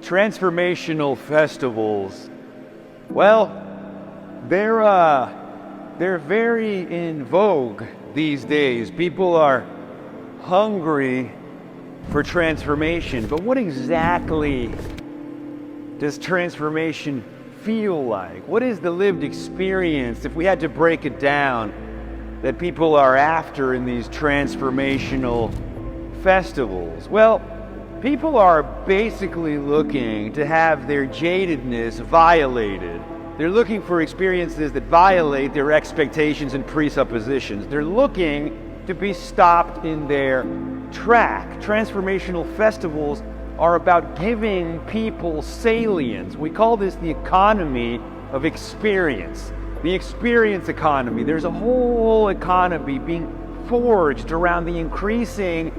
Transformational festivals, well, they're very in vogue these days. People are hungry for transformation, but what exactly does transformation feel like? What is the lived experience, if we had to break it down, that people are after in these transformational festivals? Well, people are basically looking to have their jadedness violated. They're looking for experiences that violate their expectations and presuppositions. They're looking to be stopped in their track. Transformational festivals are about giving people salience. We call this the economy of experience. The experience economy. There's a whole economy being forged around the increasing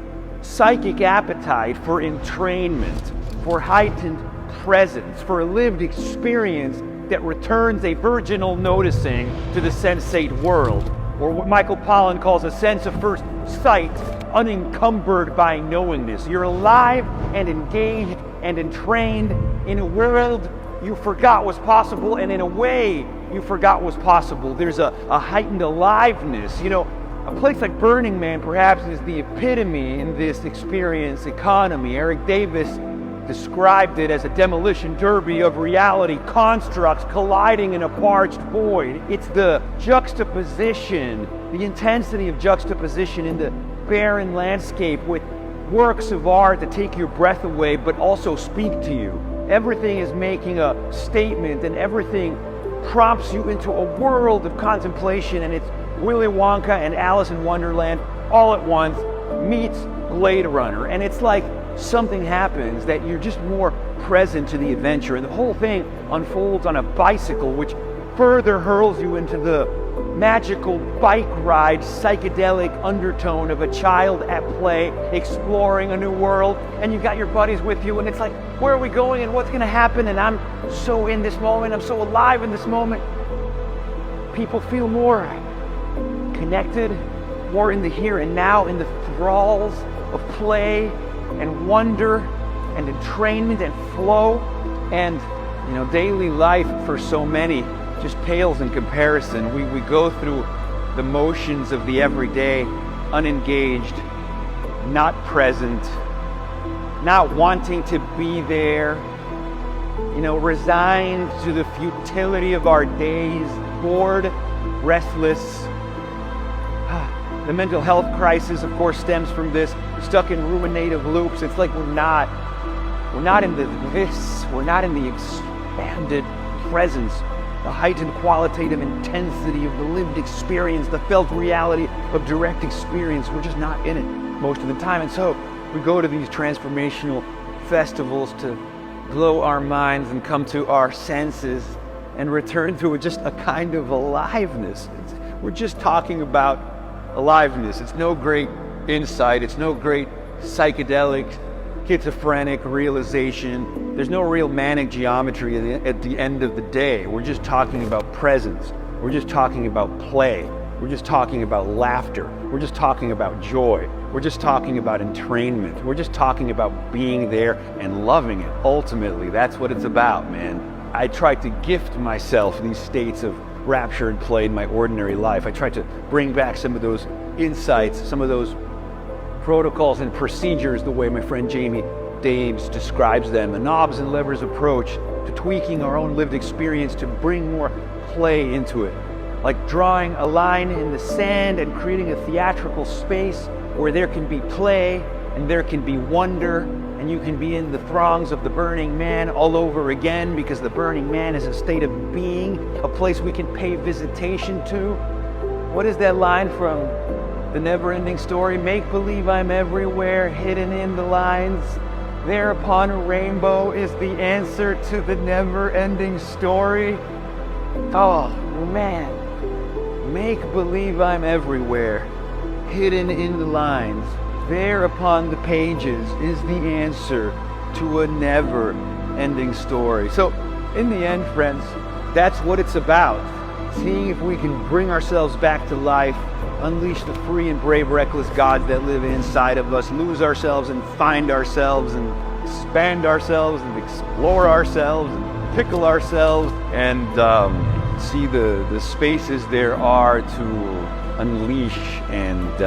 psychic appetite for entrainment, for heightened presence, for a lived experience that returns a virginal noticing to the sensate world, or what Michael Pollan calls a sense of first sight, unencumbered by knowingness. You're alive and engaged and entrained in a world you forgot was possible, and in a way you forgot was possible. There's a heightened aliveness. You know, a place like Burning Man perhaps is the epitome in this experience economy. Eric Davis described it as a demolition derby of reality constructs colliding in a parched void. It's the juxtaposition, the intensity of juxtaposition in the barren landscape with works of art that take your breath away but also speak to you. Everything is making a statement and everything prompts you into a world of contemplation, and it's Willy Wonka and Alice in Wonderland all at once meets Blade Runner. And it's like something happens that you're just more present to the adventure, and the whole thing unfolds on a bicycle, which further hurls you into the magical bike ride psychedelic undertone of a child at play exploring a new world, and you got your buddies with you, and it's like, where are we going and what's going to happen? And I'm so in this moment, I'm so alive in this moment. People feel more connected, more in the here and now, in the thralls of play and wonder and entrainment and flow. And you know, daily life for so many just pales in comparison. We go through the motions of the everyday, unengaged, not present, not wanting to be there, you know, resigned to the futility of our days, bored, restless. The mental health crisis, of course, stems from this, stuck in ruminative loops. It's like we're not in the this, we're not in the expanded presence, the heightened qualitative intensity of the lived experience, the felt reality of direct experience. We're just not in it most of the time. And so we go to these transformational festivals to blow our minds and come to our senses and return to just a kind of aliveness. We're just talking about aliveness. It's no great insight. It's no great psychedelic, schizophrenic realization. There's no real manic geometry at the end of the day. We're just talking about presence. We're just talking about play. We're just talking about laughter. We're just talking about joy. We're just talking about entrainment. We're just talking about being there and loving it. Ultimately, that's what it's about, man. I try to gift myself these states of rapture and play in my ordinary life. I try to bring back some of those insights, some of those protocols and procedures, the way my friend Jamie Daves describes them, the knobs and levers approach to tweaking our own lived experience to bring more play into it. Like drawing a line in the sand and creating a theatrical space where there can be play and there can be wonder, and you can be in the throngs of the Burning Man all over again, because the Burning Man is a state of being, a place we can pay visitation to. What is that line from The Never-Ending Story? Make believe I'm everywhere, hidden in the lines. There upon a rainbow is the answer to the never-ending story. Oh, man. Make believe I'm everywhere, hidden in the lines. There upon the pages is the answer to a never-ending story. So, in the end, friends, that's what it's about. Seeing if we can bring ourselves back to life, unleash the free and brave, reckless gods that live inside of us, lose ourselves and find ourselves, and expand ourselves and explore ourselves and pickle ourselves and see the spaces there are to unleash and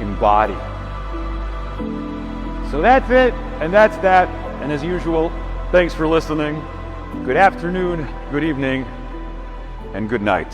embody. So that's it, and that's that. And as usual, thanks for listening. Good afternoon, good evening, and good night.